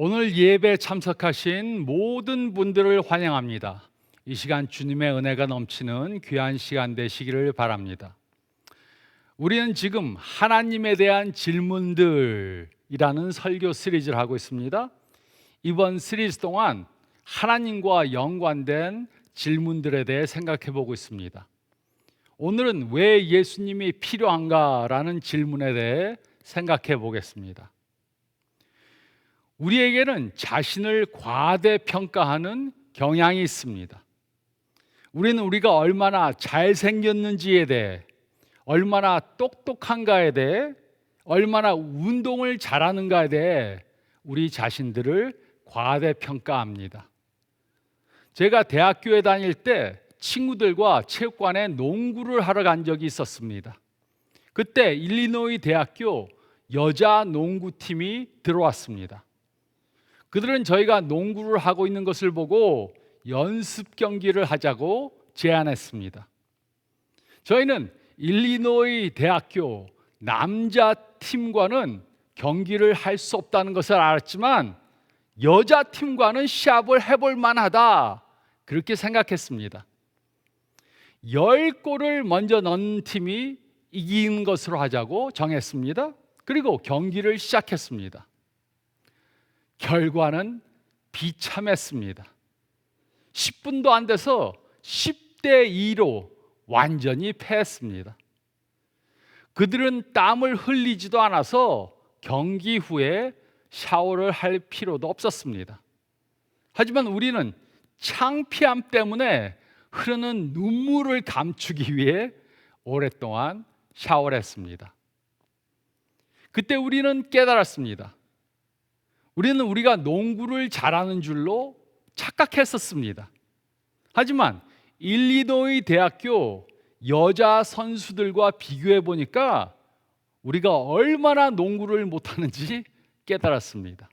오늘 예배 참석하신 모든 분들을 환영합니다. 이 시간 주님의 은혜가 넘치는 귀한 시간 되시기를 바랍니다. 우리는 지금 하나님에 대한 질문들이라는 설교 시리즈를 하고 있습니다. 이번 시리즈 동안 하나님과 연관된 질문들에 대해 생각해 보고 있습니다. 오늘은 왜 예수님이 필요한가라는 질문에 대해 생각해 보겠습니다. 우리에게는 자신을 과대평가하는 경향이 있습니다. 우리는 우리가 얼마나 잘생겼는지에 대해, 얼마나 똑똑한가에 대해, 얼마나 운동을 잘하는가에 대해 우리 자신들을 과대평가합니다. 제가 대학교에 다닐 때 친구들과 체육관에 농구를 하러 간 적이 있었습니다. 그때 일리노이 대학교 여자 농구팀이 들어왔습니다. 그들은 저희가 농구를 하고 있는 것을 보고 연습 경기를 하자고 제안했습니다. 저희는 일리노이 대학교 남자 팀과는 경기를 할 수 없다는 것을 알았지만 여자 팀과는 시합을 해볼 만하다, 그렇게 생각했습니다. 10골을 먼저 넣은 팀이 이기는 것으로 하자고 정했습니다. 그리고 경기를 시작했습니다. 결과는 비참했습니다. 10분도 안 돼서 10대 2로 완전히 패했습니다. 그들은 땀을 흘리지도 않아서 경기 후에 샤워를 할 필요도 없었습니다. 하지만 우리는 창피함 때문에 흐르는 눈물을 감추기 위해 오랫동안 샤워를 했습니다. 그때 우리는 깨달았습니다. 우리는 우리가 농구를 잘하는 줄로 착각했었습니다. 하지만 일리노이 대학교 여자 선수들과 비교해 보니까 우리가 얼마나 농구를 못하는지 깨달았습니다.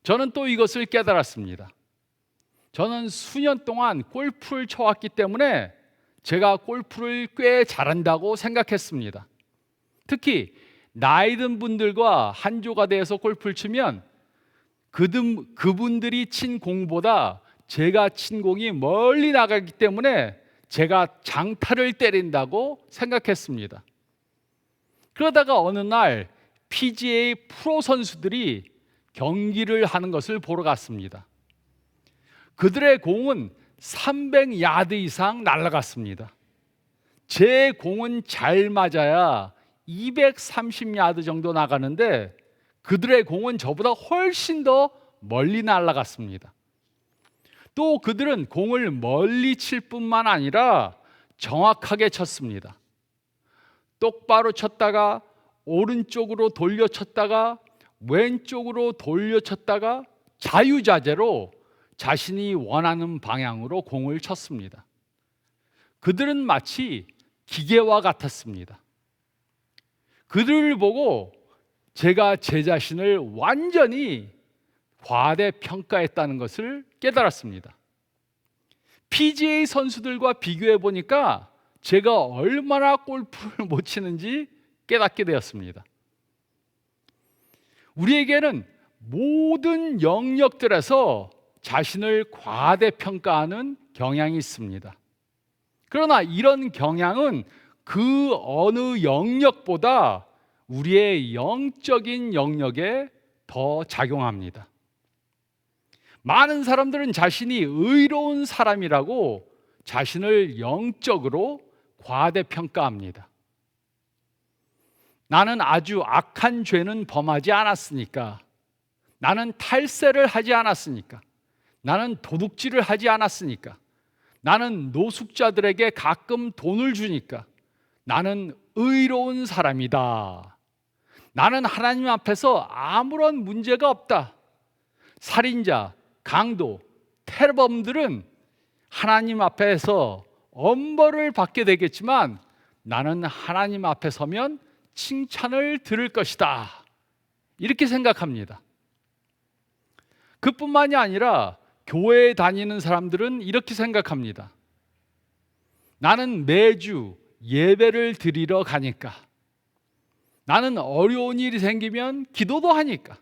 저는 또 이것을 깨달았습니다. 저는 수년 동안 골프를 쳐왔기 때문에 제가 골프를 꽤 잘한다고 생각했습니다. 특히 나이 든 분들과 한조가 되어서 골프를 치면 그분들이 친 공보다 제가 친 공이 멀리 나가기 때문에 제가 장타를 때린다고 생각했습니다. 그러다가 어느 날 PGA 프로 선수들이 경기를 하는 것을 보러 갔습니다. 그들의 공은 300야드 이상 날아갔습니다. 제 공은 잘 맞아야 230야드 정도 나가는데 그들의 공은 저보다 훨씬 더 멀리 날아갔습니다. 또 그들은 공을 멀리 칠 뿐만 아니라 정확하게 쳤습니다. 똑바로 쳤다가 오른쪽으로 돌려 쳤다가 왼쪽으로 돌려 쳤다가 자유자재로 자신이 원하는 방향으로 공을 쳤습니다. 그들은 마치 기계와 같았습니다. 그들을 보고 제가 제 자신을 완전히 과대평가했다는 것을 깨달았습니다. PGA 선수들과 비교해 보니까 제가 얼마나 골프를 못 치는지 깨닫게 되었습니다. 우리에게는 모든 영역들에서 자신을 과대평가하는 경향이 있습니다. 그러나 이런 경향은 그 어느 영역보다 우리의 영적인 영역에 더 작용합니다. 많은 사람들은 자신이 의로운 사람이라고 자신을 영적으로 과대평가합니다. 나는 아주 악한 죄는 범하지 않았으니까, 나는 탈세를 하지 않았으니까, 나는 도둑질을 하지 않았으니까, 나는 노숙자들에게 가끔 돈을 주니까 나는 의로운 사람이다. 나는 하나님 앞에서 아무런 문제가 없다. 살인자, 강도, 테러범들은 하나님 앞에서 엄벌을 받게 되겠지만 나는 하나님 앞에 서면 칭찬을 들을 것이다, 이렇게 생각합니다. 그뿐만이 아니라 교회에 다니는 사람들은 이렇게 생각합니다. 나는 매주 예배를 드리러 가니까, 나는 어려운 일이 생기면 기도도 하니까,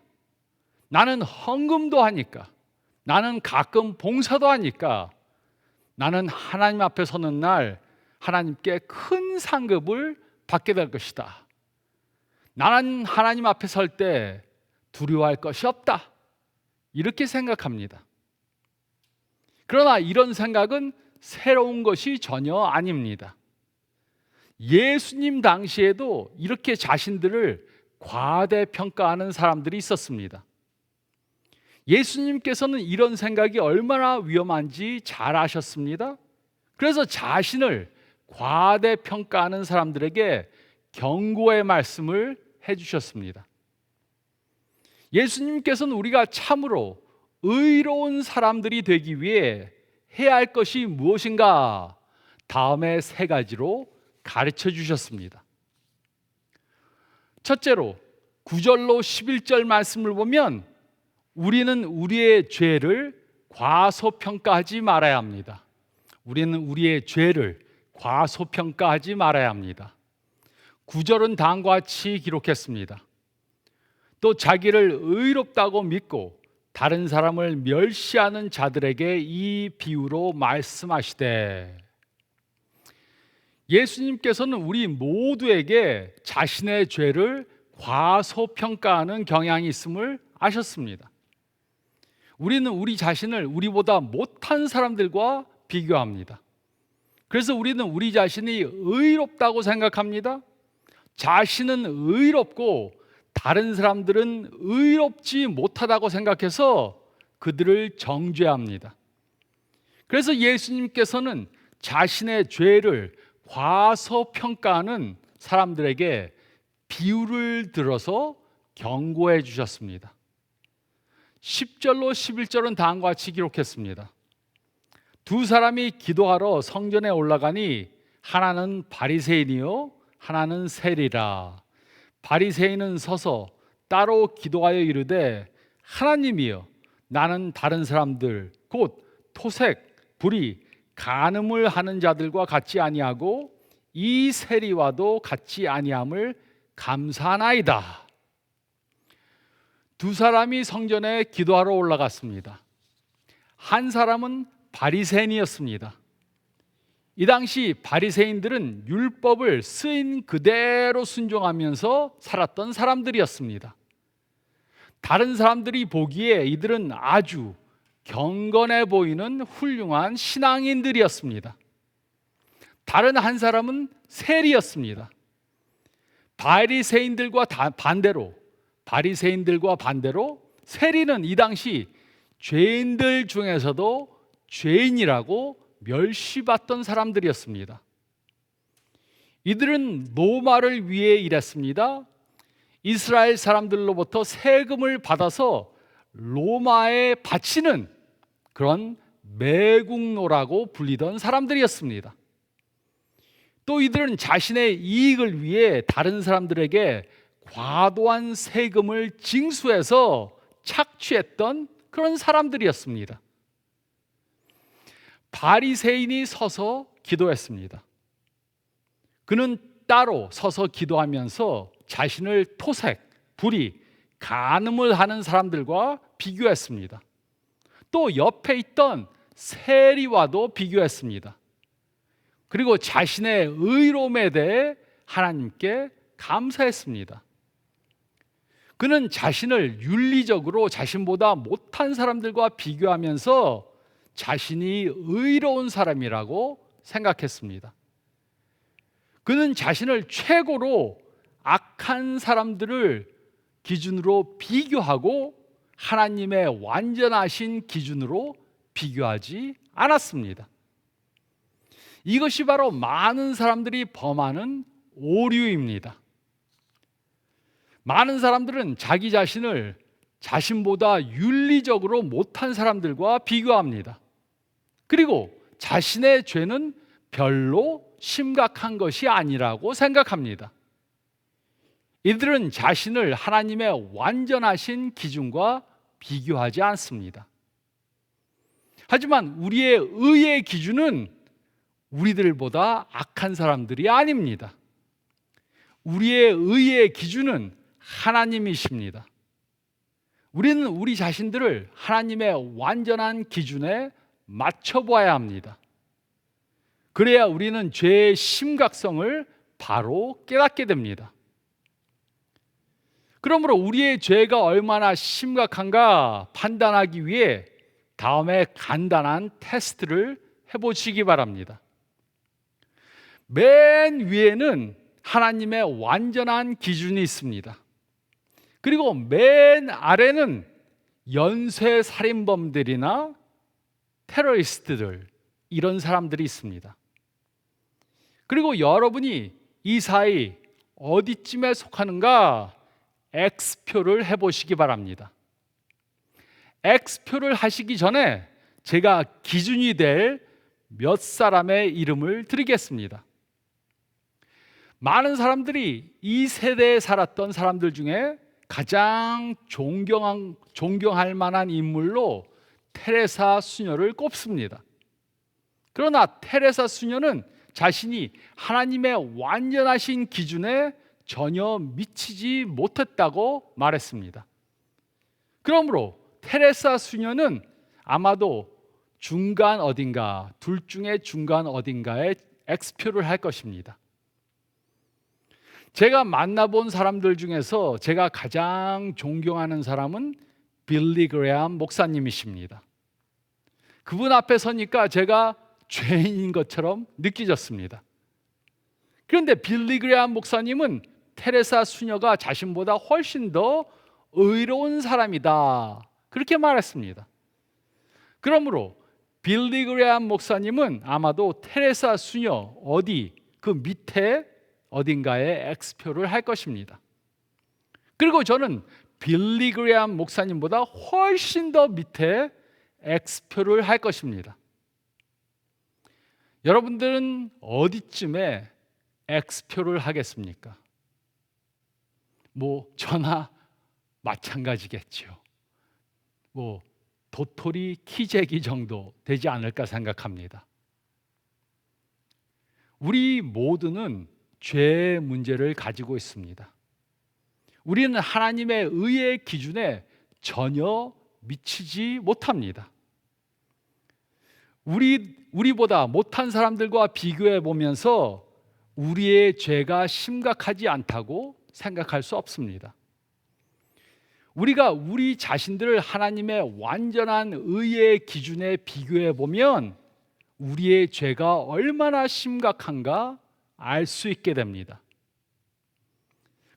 나는 헌금도 하니까, 나는 가끔 봉사도 하니까, 나는 하나님 앞에 서는 날 하나님께 큰 상급을 받게 될 것이다. 나는 하나님 앞에 설 때 두려워할 것이 없다. 이렇게 생각합니다. 그러나 이런 생각은 새로운 것이 전혀 아닙니다. 예수님 당시에도 이렇게 자신들을 과대평가하는 사람들이 있었습니다. 예수님께서는 이런 생각이 얼마나 위험한지 잘 아셨습니다. 그래서 자신을 과대평가하는 사람들에게 경고의 말씀을 해주셨습니다. 예수님께서는 우리가 참으로 의로운 사람들이 되기 위해 해야 할 것이 무엇인가 다음에 세 가지로 가르쳐 주셨습니다. 첫째로 9절로 11절 말씀을 보면 우리는 우리의 죄를 과소평가하지 말아야 합니다. 우리는 우리의 죄를 과소평가하지 말아야 합니다. 9절은 다음과 같이 기록했습니다. 또 자기를 의롭다고 믿고 다른 사람을 멸시하는 자들에게 이 비유로 말씀하시되, 예수님께서는 우리 모두에게 자신의 죄를 과소평가하는 경향이 있음을 아셨습니다. 우리는 우리 자신을 우리보다 못한 사람들과 비교합니다. 그래서 우리는 우리 자신이 의롭다고 생각합니다. 자신은 의롭고 다른 사람들은 의롭지 못하다고 생각해서 그들을 정죄합니다. 그래서 예수님께서는 자신의 죄를 과소평가하는 사람들에게 비유를 들어서 경고해 주셨습니다. 10절로 11절은 다음과 같이 기록했습니다. 두 사람이 기도하러 성전에 올라가니 하나는 바리새인이요 하나는 세리라. 바리새인은 서서 따로 기도하여 이르되, 하나님이여, 나는 다른 사람들 곧 토색, 불의, 간음을 하는 자들과 같이 아니하고 이 세리와도 같이 아니함을 감사하나이다. 두 사람이 성전에 기도하러 올라갔습니다. 한 사람은 바리새인이었습니다. 이 당시 바리새인들은 율법을 쓰인 그대로 순종하면서 살았던 사람들이었습니다. 다른 사람들이 보기에 이들은 아주 경건해 보이는 훌륭한 신앙인들이었습니다. 다른 한 사람은 세리였습니다. 바리새인들과 반대로 세리는 이 당시 죄인들 중에서도 죄인이라고 멸시받던 사람들이었습니다. 이들은 로마를 위해 일했습니다. 이스라엘 사람들로부터 세금을 받아서 로마에 바치는 그런 매국노라고 불리던 사람들이었습니다. 또 이들은 자신의 이익을 위해 다른 사람들에게 과도한 세금을 징수해서 착취했던 그런 사람들이었습니다. 바리새인이 서서 기도했습니다. 그는 따로 서서 기도하면서 자신을 토색, 불의, 간음을 하는 사람들과 비교했습니다. 또 옆에 있던 세리와도 비교했습니다. 그리고 자신의 의로움에 대해 하나님께 감사했습니다. 그는 자신을 윤리적으로 자신보다 못한 사람들과 비교하면서 자신이 의로운 사람이라고 생각했습니다. 그는 자신을 최고로 악한 사람들을 기준으로 비교하고 하나님의 완전하신 기준으로 비교하지 않았습니다. 이것이 바로 많은 사람들이 범하는 오류입니다. 많은 사람들은 자기 자신을 자신보다 윤리적으로 못한 사람들과 비교합니다. 그리고 자신의 죄는 별로 심각한 것이 아니라고 생각합니다. 이들은 자신을 하나님의 완전하신 기준과 비교하지 않습니다. 하지만 우리의 의의 기준은 우리들보다 악한 사람들이 아닙니다. 우리의 의의 기준은 하나님이십니다. 우리는 우리 자신들을 하나님의 완전한 기준에 맞춰 보아야 합니다. 그래야 우리는 죄의 심각성을 바로 깨닫게 됩니다. 그러므로 우리의 죄가 얼마나 심각한가 판단하기 위해 다음에 간단한 테스트를 해보시기 바랍니다. 맨 위에는 하나님의 완전한 기준이 있습니다. 그리고 맨 아래는 연쇄 살인범들이나 테러리스트들, 이런 사람들이 있습니다. 그리고 여러분이 이 사이 어디쯤에 속하는가 X표를 해보시기 바랍니다. X표를 하시기 전에 제가 기준이 될 몇 사람의 이름을 드리겠습니다. 많은 사람들이 이 세대에 살았던 사람들 중에 가장 존경할 만한 인물로 테레사 수녀를 꼽습니다. 그러나 테레사 수녀는 자신이 하나님의 완전하신 기준에 전혀 미치지 못했다고 말했습니다. 그러므로 테레사 수녀는 아마도 중간 어딘가, 둘 중에 중간 어딘가에 X표를 할 것입니다. 제가 만나본 사람들 중에서 제가 가장 존경하는 사람은 빌리 그레엄 목사님이십니다. 그분 앞에 서니까 제가 죄인인 것처럼 느껴졌습니다. 그런데 빌리 그레엄 목사님은 테레사 수녀가 자신보다 훨씬 더 의로운 사람이다, 그렇게 말했습니다. 그러므로 빌리 그레엄 목사님은 아마도 테레사 수녀 그 밑에 어딘가에 X표를 할 것입니다. 그리고 저는 빌리 그레엄 목사님보다 훨씬 더 밑에 X표를 할 것입니다. 여러분들은 어디쯤에 X표를 하겠습니까? 저나 마찬가지겠죠. 도토리 키재기 정도 되지 않을까 생각합니다. 우리 모두는 죄의 문제를 가지고 있습니다. 우리는 하나님의 의의 기준에 전혀 미치지 못합니다. 우리보다 못한 사람들과 비교해 보면서 우리의 죄가 심각하지 않다고 생각할 수 없습니다. 우리가 우리 자신들을 하나님의 완전한 의의 기준에 비교해 보면 우리의 죄가 얼마나 심각한가 알 수 있게 됩니다.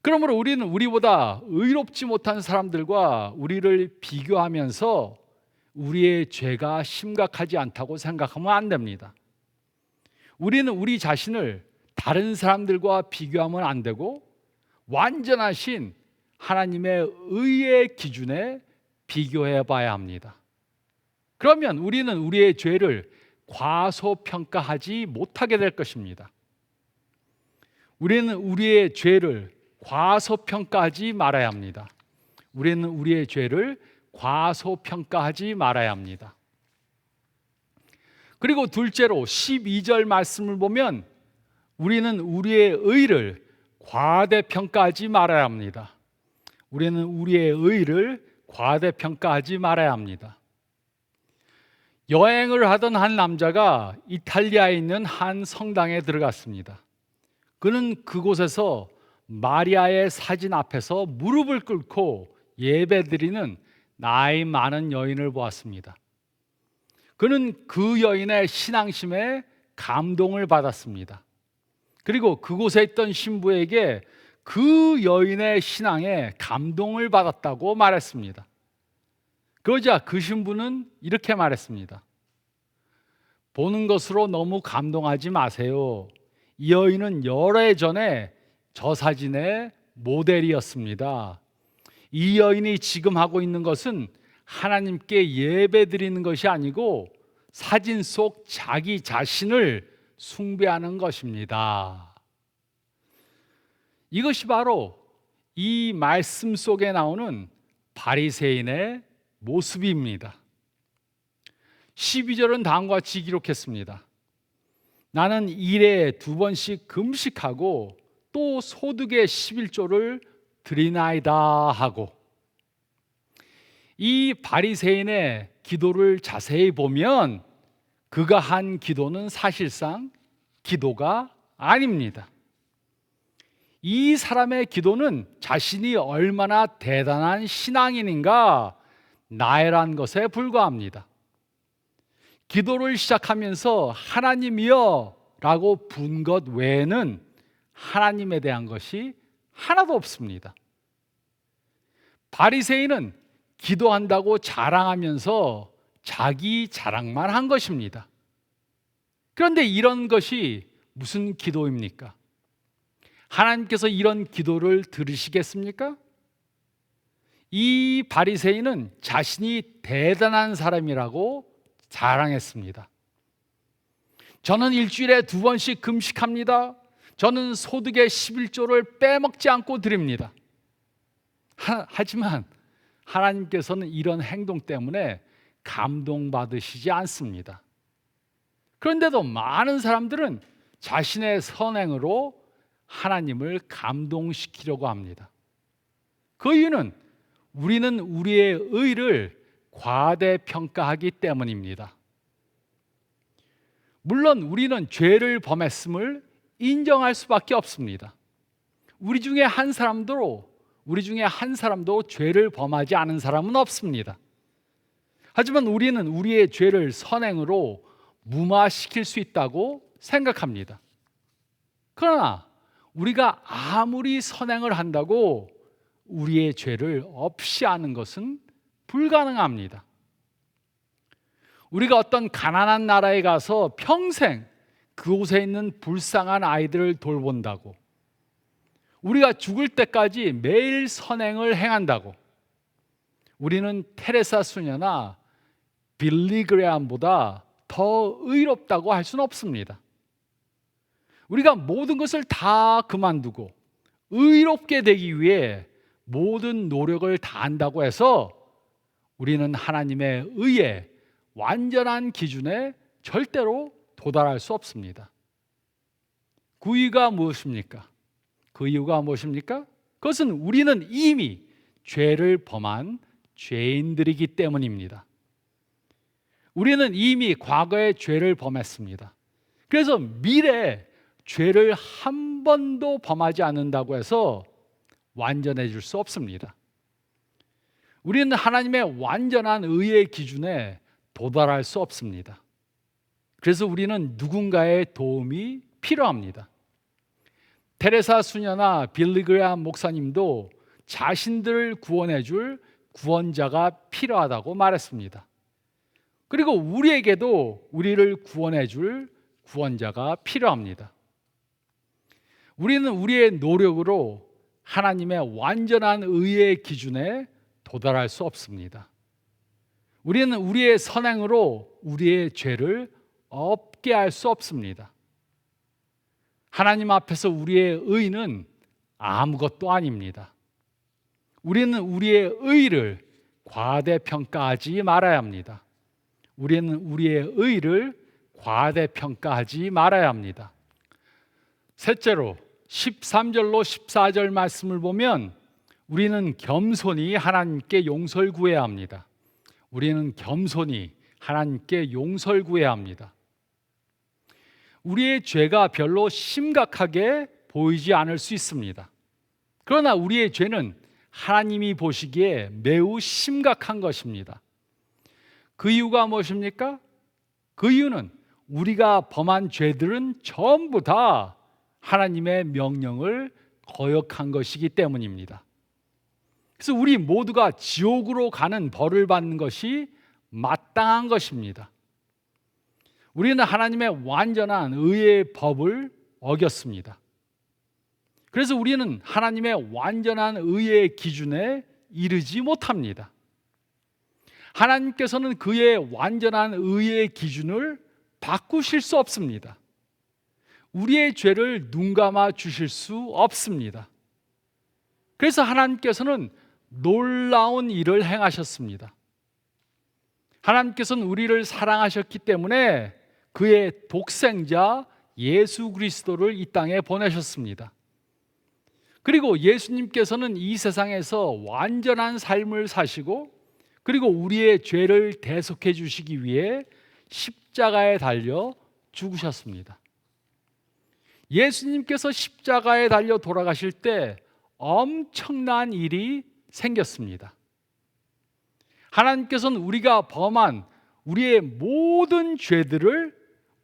그러므로 우리는 우리보다 의롭지 못한 사람들과 우리를 비교하면서 우리의 죄가 심각하지 않다고 생각하면 안 됩니다. 우리는 우리 자신을 다른 사람들과 비교하면 안 되고 완전하신 하나님의 의의 기준에 비교해 봐야 합니다. 그러면 우리는 우리의 죄를 과소평가하지 못하게 될 것입니다. 우리는 우리의 죄를 과소평가하지 말아야 합니다. 우리는 우리의 죄를 과소평가하지 말아야 합니다. 그리고 둘째로 12절 말씀을 보면 우리는 우리의 의를 과대평가하지 말아야 합니다. 우리는 우리의 의를 과대평가하지 말아야 합니다. 여행을 하던 한 남자가 이탈리아에 있는 한 성당에 들어갔습니다. 그는 그곳에서 마리아의 사진 앞에서 무릎을 꿇고 예배드리는 나이 많은 여인을 보았습니다. 그는 그 여인의 신앙심에 감동을 받았습니다. 그리고 그곳에 있던 신부에게 그 여인의 신앙에 감동을 받았다고 말했습니다. 그러자 그 신부는 이렇게 말했습니다. 보는 것으로 너무 감동하지 마세요. 이 여인은 여러 해 전에 저 사진의 모델이었습니다. 이 여인이 지금 하고 있는 것은 하나님께 예배 드리는 것이 아니고 사진 속 자기 자신을 숭배하는 것입니다. 이것이 바로 이 말씀 속에 나오는 바리새인의 모습입니다. 12절은 다음과 같이 기록했습니다. 나는 일에 2번씩 금식하고 또 소득의 11조를 드리나이다 하고, 이 바리새인의 기도를 자세히 보면 그가 한 기도는 사실상 기도가 아닙니다. 이 사람의 기도는 자신이 얼마나 대단한 신앙인인가 나열한 것에 불과합니다. 기도를 시작하면서 하나님이여 라고 부른 것 외에는 하나님에 대한 것이 하나도 없습니다. 바리새인은 기도한다고 자랑하면서 자기 자랑만 한 것입니다. 그런데 이런 것이 무슨 기도입니까? 하나님께서 이런 기도를 들으시겠습니까? 이 바리새인은 자신이 대단한 사람이라고 자랑했습니다. 저는 일주일에 2번씩 금식합니다. 저는 소득의 11조를 빼먹지 않고 드립니다. 하지만 하나님께서는 이런 행동 때문에 감동받으시지 않습니다. 그런데도 많은 사람들은 자신의 선행으로 하나님을 감동시키려고 합니다. 그 이유는 우리는 우리의 의를 과대평가하기 때문입니다. 물론 우리는 죄를 범했음을 인정할 수밖에 없습니다. 우리 중에 한 사람도 죄를 범하지 않은 사람은 없습니다. 하지만 우리는 우리의 죄를 선행으로 무마시킬 수 있다고 생각합니다. 그러나 우리가 아무리 선행을 한다고 우리의 죄를 없이 하는 것은 불가능합니다. 우리가 어떤 가난한 나라에 가서 평생 그곳에 있는 불쌍한 아이들을 돌본다고, 우리가 죽을 때까지 매일 선행을 행한다고 우리는 테레사 수녀나 빌리 그레함보다 더 의롭다고 할 수는 없습니다. 우리가 모든 것을 다 그만두고 의롭게 되기 위해 모든 노력을 다한다고 해서 우리는 하나님의 의에 완전한 기준에 절대로 도달할 수 없습니다. 그 이유가 무엇입니까? 그것은 우리는 이미 죄를 범한 죄인들이기 때문입니다. 우리는 이미 과거에 죄를 범했습니다. 그래서 미래에 죄를 한 번도 범하지 않는다고 해서 완전해질 수 없습니다. 우리는 하나님의 완전한 의의 기준에 도달할 수 없습니다. 그래서 우리는 누군가의 도움이 필요합니다. 테레사 수녀나 빌리 그레함 목사님도 자신들을 구원해 줄 구원자가 필요하다고 말했습니다. 그리고 우리에게도 우리를 구원해 줄 구원자가 필요합니다. 우리는 우리의 노력으로 하나님의 완전한 의의 기준에 도달할 수 없습니다. 우리는 우리의 선행으로 우리의 죄를 없게 할 수 없습니다. 하나님 앞에서 우리의 의는 아무것도 아닙니다. 우리는 우리의 의를 과대평가하지 말아야 합니다. 우리는 우리의 의를 과대평가하지 말아야 합니다. 셋째로 13절로 14절 말씀을 보면 우리는 겸손히 하나님께 용서를 구해야 합니다. 우리는 겸손히 하나님께 용서를 구해야 합니다. 우리의 죄가 별로 심각하게 보이지 않을 수 있습니다. 그러나 우리의 죄는 하나님이 보시기에 매우 심각한 것입니다. 그 이유가 무엇입니까? 그 이유는 우리가 범한 죄들은 전부 다 하나님의 명령을 거역한 것이기 때문입니다. 그래서 우리 모두가 지옥으로 가는 벌을 받는 것이 마땅한 것입니다. 우리는 하나님의 완전한 의의 법을 어겼습니다. 그래서 우리는 하나님의 완전한 의의 기준에 이르지 못합니다. 하나님께서는 그의 완전한 의의 기준을 바꾸실 수 없습니다. 우리의 죄를 눈감아 주실 수 없습니다. 그래서 하나님께서는 놀라운 일을 행하셨습니다. 하나님께서는 우리를 사랑하셨기 때문에 그의 독생자 예수 그리스도를 이 땅에 보내셨습니다. 그리고 예수님께서는 이 세상에서 완전한 삶을 사시고 그리고 우리의 죄를 대속해 주시기 위해 십자가에 달려 죽으셨습니다. 예수님께서 십자가에 달려 돌아가실 때 엄청난 일이 생겼습니다. 하나님께서는 우리가 범한 우리의 모든 죄들을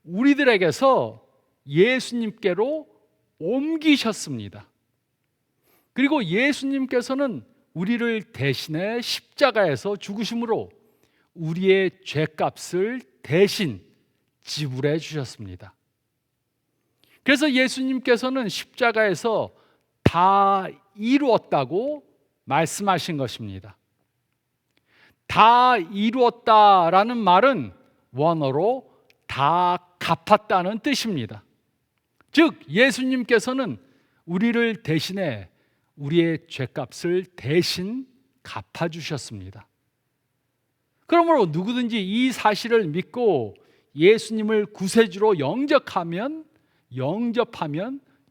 우리들에게서 예수님께로 옮기셨습니다. 그리고 예수님께서는 우리를 대신해 십자가에서 죽으심으로 우리의 죄값을 대신 지불해 주셨습니다. 그래서 예수님께서는 십자가에서 다 이루었다고 말씀하신 것입니다. 다 이루었다라는 말은 원어로 다 갚았다는 뜻입니다. 즉 예수님께서는 우리를 대신해 우리의 죄값을 대신 갚아주셨습니다. 그러므로 누구든지 이 사실을 믿고 예수님을 구세주로 영접하면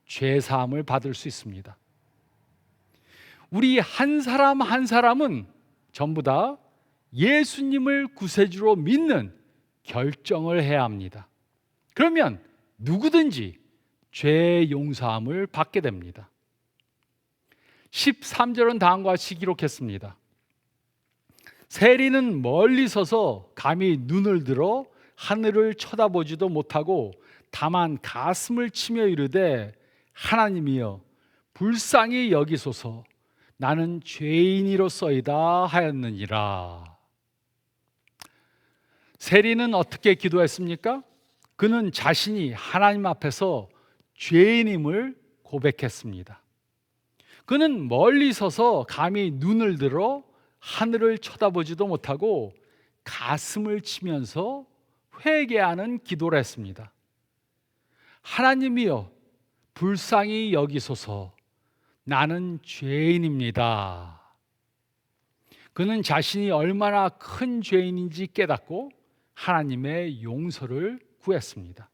죄사함을 받을 수 있습니다. 우리 한 사람 한 사람은 전부 다 예수님을 구세주로 믿는 결정을 해야 합니다. 그러면 누구든지 죄 용서함을 받게 됩니다. 13절은 다음과 같이 기록했습니다. 세리는 멀리 서서 감히 눈을 들어 하늘을 쳐다보지도 못하고 다만 가슴을 치며 이르되 하나님이여 불쌍히 여기소서 나는 죄인이로소이다 하였느니라. 세리는 어떻게 기도했습니까? 그는 자신이 하나님 앞에서 죄인임을 고백했습니다. 그는 멀리 서서 감히 눈을 들어 하늘을 쳐다보지도 못하고 가슴을 치면서 회개하는 기도를 했습니다. 하나님이여 불쌍히 여기소서 나는 죄인입니다. 그는 자신이 얼마나 큰 죄인인지 깨닫고 하나님의 용서를 구했습니다.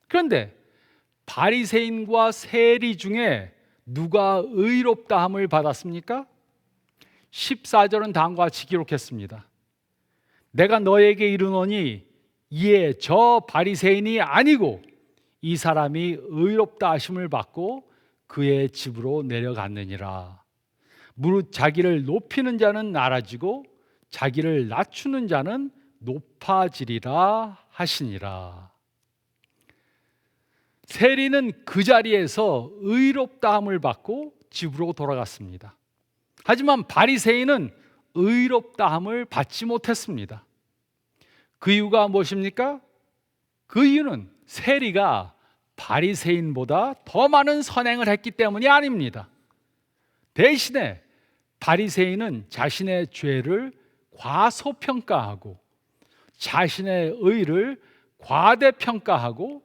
그런데 바리새인과 세리 중에 누가 의롭다함을 받았습니까? 14절은 다음과 같이 기록했습니다. 내가 너에게 이르노니 이에 저 바리새인이 아니고 이 사람이 의롭다 하심을 받고 그의 집으로 내려갔느니라. 무릇 자기를 높이는 자는 낮아지고 자기를 낮추는 자는 높아지리라 하시니라. 세리는 그 자리에서 의롭다함을 받고 집으로 돌아갔습니다. 하지만 바리새인은 의롭다함을 받지 못했습니다. 그 이유가 무엇입니까? 그 이유는 세리가 바리새인보다 더 많은 선행을 했기 때문이 아닙니다. 대신에 바리새인은 자신의 죄를 과소평가하고 자신의 의를 과대평가하고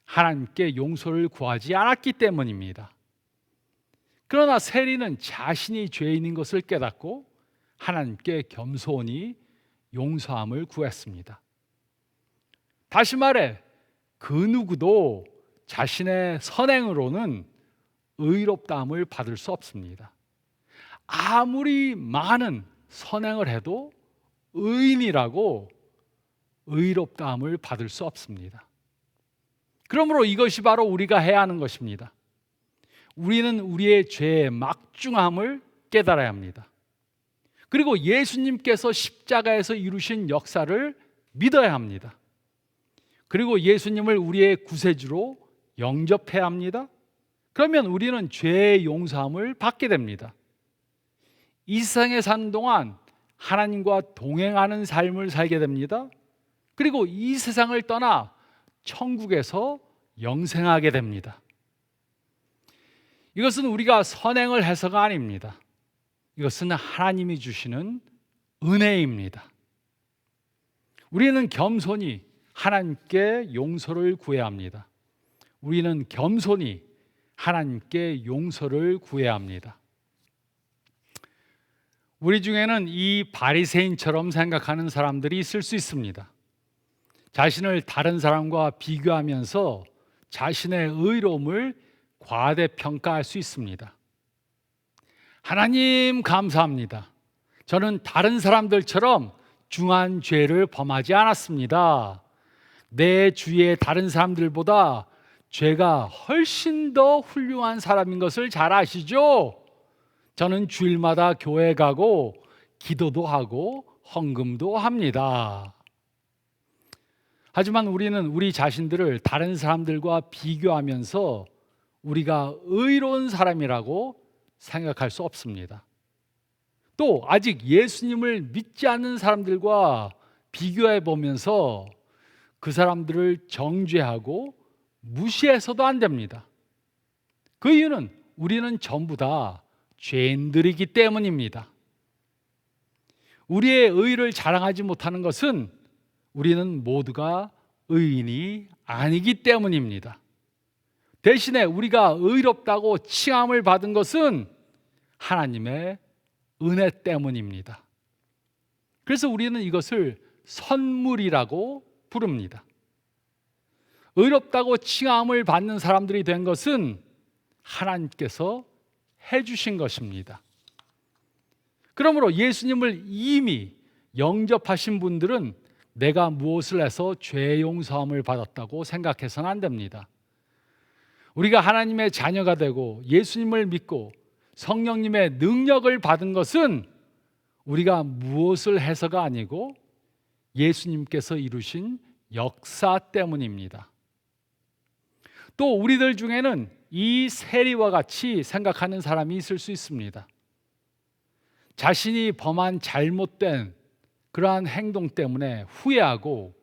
하나님께 용서를 구하지 않았기 때문입니다. 그러나 세리는 자신이 죄인인 것을 깨닫고 하나님께 겸손히 용서함을 구했습니다. 다시 말해 그 누구도 자신의 선행으로는 의롭다함을 받을 수 없습니다. 아무리 많은 선행을 해도 의인이라고 의롭다함을 받을 수 없습니다. 그러므로 이것이 바로 우리가 해야 하는 것입니다. 우리는 우리의 죄의 막중함을 깨달아야 합니다. 그리고 예수님께서 십자가에서 이루신 역사를 믿어야 합니다. 그리고 예수님을 우리의 구세주로 영접해야 합니다. 그러면 우리는 죄의 용서함을 받게 됩니다. 이 세상에 사는 동안 하나님과 동행하는 삶을 살게 됩니다. 그리고 이 세상을 떠나 천국에서 영생하게 됩니다. 이것은 우리가 선행을 해서가 아닙니다. 이것은 하나님이 주시는 은혜입니다. 우리는 겸손히 하나님께 용서를 구해야 합니다. 우리는 겸손히 하나님께 용서를 구해야 합니다. 우리 중에는 이 바리새인처럼 생각하는 사람들이 있을 수 있습니다. 자신을 다른 사람과 비교하면서 자신의 의로움을 과대평가할 수 있습니다. 하나님 감사합니다. 저는 다른 사람들처럼 중한 죄를 범하지 않았습니다. 내 주위의 다른 사람들보다 죄가 훨씬 더 훌륭한 사람인 것을 잘 아시죠? 저는 주일마다 교회 가고 기도도 하고 헌금도 합니다. 하지만 우리는 우리 자신들을 다른 사람들과 비교하면서 우리가 의로운 사람이라고 생각할 수 없습니다. 또 아직 예수님을 믿지 않는 사람들과 비교해 보면서 그 사람들을 정죄하고 무시해서도 안 됩니다. 그 이유는 우리는 전부 다 죄인들이기 때문입니다. 우리의 의를 자랑하지 못하는 것은 우리는 모두가 의인이 아니기 때문입니다. 대신에 우리가 의롭다고 칭함을 받은 것은 하나님의 은혜 때문입니다. 그래서 우리는 이것을 선물이라고 부릅니다. 의롭다고 칭함을 받는 사람들이 된 것은 하나님께서 해주신 것입니다. 그러므로 예수님을 이미 영접하신 분들은 내가 무엇을 해서 죄 용서함을 받았다고 생각해서는 안 됩니다. 우리가 하나님의 자녀가 되고 예수님을 믿고 성령님의 능력을 받은 것은 우리가 무엇을 해서가 아니고 예수님께서 이루신 역사 때문입니다. 또 우리들 중에는 이 세리와 같이 생각하는 사람이 있을 수 있습니다. 자신이 범한 잘못된 그러한 행동 때문에 후회하고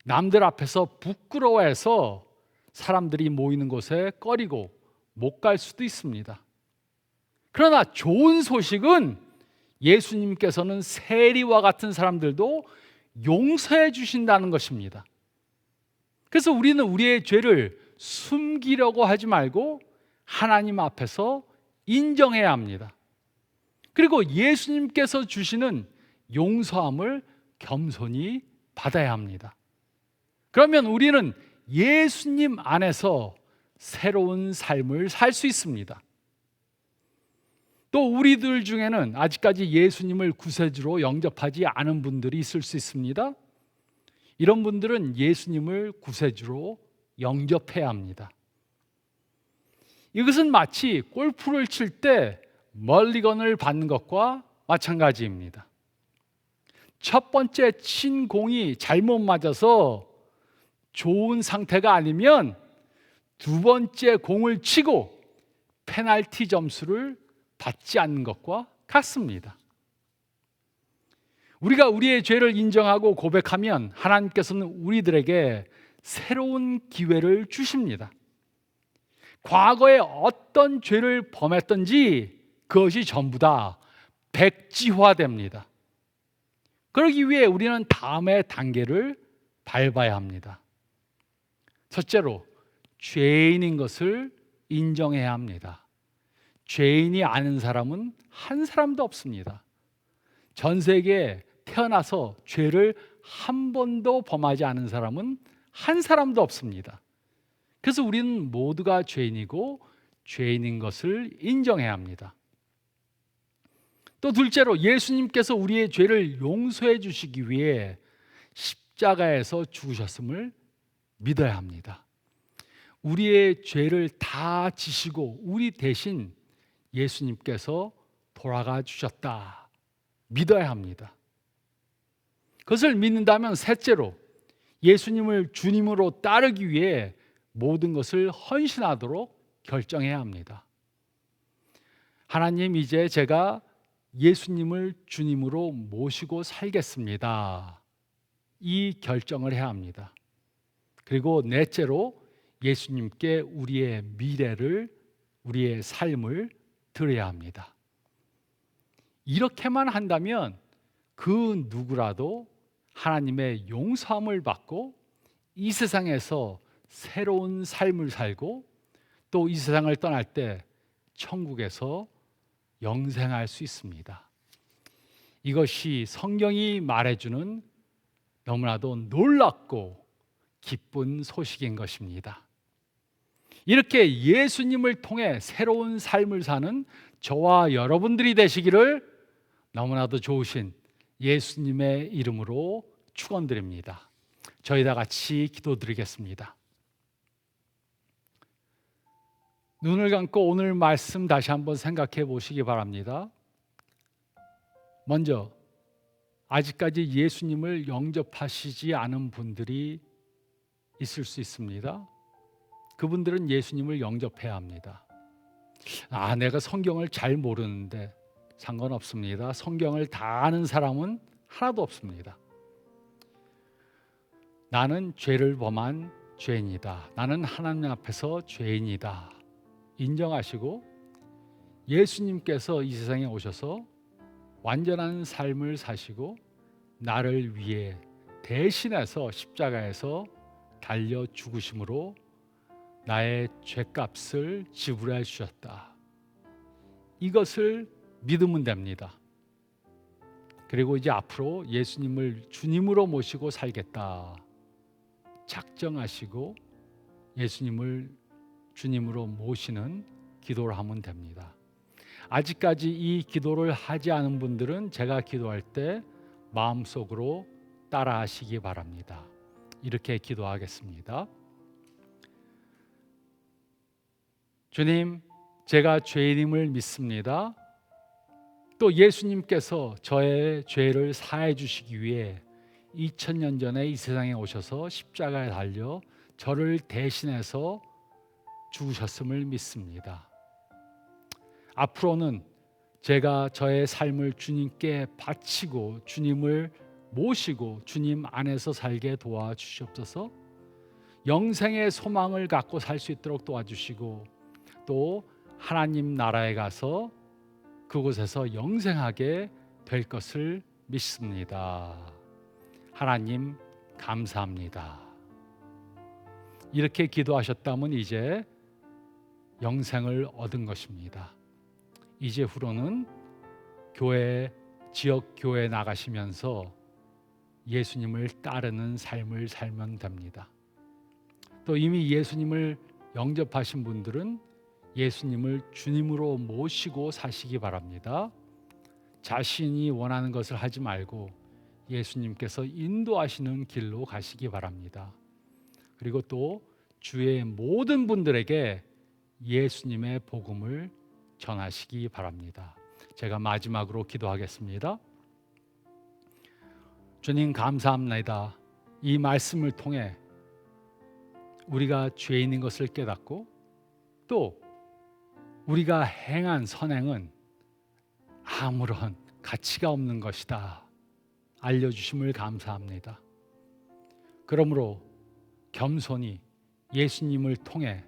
남들 앞에서 부끄러워해서 사람들이 모이는 곳에 꺼리고 못 갈 수도 있습니다. 그러나 좋은 소식은 예수님께서는 세리와 같은 사람들도 용서해 주신다는 것입니다. 그래서 우리는 우리의 죄를 숨기려고 하지 말고 하나님 앞에서 인정해야 합니다. 그리고 예수님께서 주시는 용서함을 겸손히 받아야 합니다. 그러면 우리는 예수님 안에서 새로운 삶을 살 수 있습니다. 또 우리들 중에는 아직까지 예수님을 구세주로 영접하지 않은 분들이 있을 수 있습니다. 이런 분들은 예수님을 구세주로 영접해야 합니다. 이것은 마치 골프를 칠 때 멀리건을 받는 것과 마찬가지입니다. 첫 번째 친 공이 잘못 맞아서 좋은 상태가 아니면 두 번째 공을 치고 페널티 점수를 받지 않는 것과 같습니다. 우리가 우리의 죄를 인정하고 고백하면 하나님께서는 우리들에게 새로운 기회를 주십니다. 과거에 어떤 죄를 범했던지 그것이 전부 다 백지화됩니다. 그러기 위해 우리는 다음의 단계를 밟아야 합니다. 첫째로 죄인인 것을 인정해야 합니다. 죄인이 아는 사람은 한 사람도 없습니다. 전 세계에 태어나서 죄를 한 번도 범하지 않은 사람은 한 사람도 없습니다. 그래서 우리는 모두가 죄인이고 죄인인 것을 인정해야 합니다. 또 둘째로 예수님께서 우리의 죄를 용서해 주시기 위해 십자가에서 죽으셨음을 믿어야 합니다. 우리의 죄를 다 지시고 우리 대신 예수님께서 돌아가 주셨다 믿어야 합니다. 그것을 믿는다면 셋째로 예수님을 주님으로 따르기 위해 모든 것을 헌신하도록 결정해야 합니다. 하나님, 이제 제가 예수님을 주님으로 모시고 살겠습니다. 이 결정을 해야 합니다. 그리고 넷째로 예수님께 우리의 미래를, 우리의 삶을 드려야 합니다. 이렇게만 한다면 그 누구라도 하나님의 용서함을 받고 이 세상에서 새로운 삶을 살고 또 이 세상을 떠날 때 천국에서 영생할 수 있습니다. 이것이 성경이 말해주는 너무나도 놀랍고 기쁜 소식인 것입니다. 이렇게 예수님을 통해 새로운 삶을 사는 저와 여러분들이 되시기를 너무나도 좋으신 예수님의 이름으로 축원드립니다. 저희 다 같이 기도드리겠습니다. 눈을 감고 오늘 말씀 다시 한번 생각해 보시기 바랍니다. 먼저 아직까지 예수님을 영접하시지 않은 분들이 있을 수 있습니다. 그분들은 예수님을 영접해야 합니다. 내가 성경을 잘 모르는데 상관없습니다. 성경을 다 아는 사람은 하나도 없습니다. 나는 죄를 범한 죄인이다. 나는 하나님 앞에서 죄인이다. 인정하시고 예수님께서 이 세상에 오셔서 완전한 삶을 사시고 나를 위해 대신해서 십자가에서 달려 죽으심으로 나의 죄값을 지불해 주셨다. 이것을 믿으면 됩니다. 그리고 이제 앞으로 예수님을 주님으로 모시고 살겠다 작정하시고 예수님을 주님으로 모시는 기도를 하면 됩니다. 아직까지 이 기도를 하지 않은 분들은 제가 기도할 때 마음속으로 따라하시기 바랍니다. 이렇게 기도하겠습니다. 주님, 제가 죄인임을 믿습니다. 또 예수님께서 저의 죄를 사해 주시기 위해 2000년 전에 이 세상에 오셔서 십자가에 달려 저를 대신해서 죽으셨음을 믿습니다. 앞으로는 제가 저의 삶을 주님께 바치고 주님을 모시고 주님 안에서 살게 도와주시옵소서. 영생의 소망을 갖고 살 수 있도록 도와주시고 또 하나님 나라에 가서 그곳에서 영생하게 될 것을 믿습니다. 하나님 감사합니다. 이렇게 기도하셨다면 이제 영생을 얻은 것입니다. 이제 후로는 교회, 지역 교회 나가시면서 예수님을 따르는 삶을 살면 됩니다. 또 이미 예수님을 영접하신 분들은 예수님을 주님으로 모시고 사시기 바랍니다. 자신이 원하는 것을 하지 말고 예수님께서 인도하시는 길로 가시기 바랍니다. 그리고 또 주의 모든 분들에게 예수님의 복음을 전하시기 바랍니다. 제가 마지막으로 기도하겠습니다. 주님 감사합니다. 이 말씀을 통해 우리가 죄인인 것을 깨닫고 또 우리가 행한 선행은 아무런 가치가 없는 것이다 알려주심을 감사합니다. 그러므로 겸손히 예수님을 통해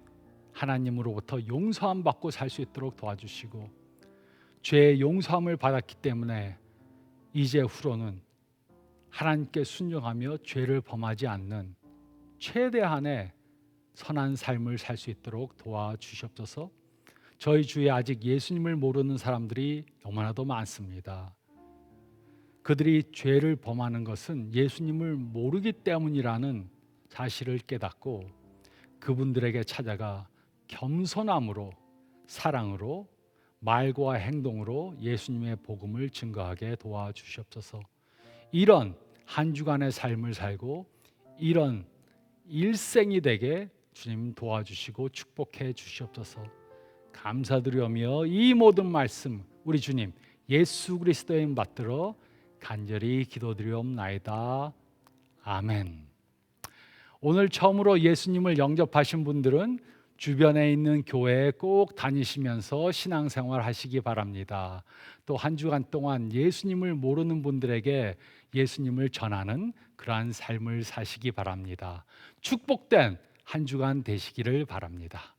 하나님으로부터 용서함 받고 살 수 있도록 도와주시고 죄의 용서함을 받았기 때문에 이제 후로는 하나님께 순종하며 죄를 범하지 않는 최대한의 선한 삶을 살 수 있도록 도와주시옵소서. 저희 주위에 아직 예수님을 모르는 사람들이 너무나도 많습니다. 그들이 죄를 범하는 것은 예수님을 모르기 때문이라는 사실을 깨닫고 그분들에게 찾아가 겸손함으로 사랑으로 말과 행동으로 예수님의 복음을 증거하게 도와주시옵소서. 이런 한 주간의 삶을 살고 이런 일생이 되게 주님 도와주시고 축복해 주시옵소서. 감사드리며 이 모든 말씀 우리 주님 예수 그리스도의 이름 받들어 간절히 기도드리옵나이다. 아멘. 오늘 처음으로 예수님을 영접하신 분들은 주변에 있는 교회에 꼭 다니시면서 신앙생활 하시기 바랍니다. 또 한 주간 동안 예수님을 모르는 분들에게 예수님을 전하는 그러한 삶을 사시기 바랍니다. 축복된 한 주간 되시기를 바랍니다.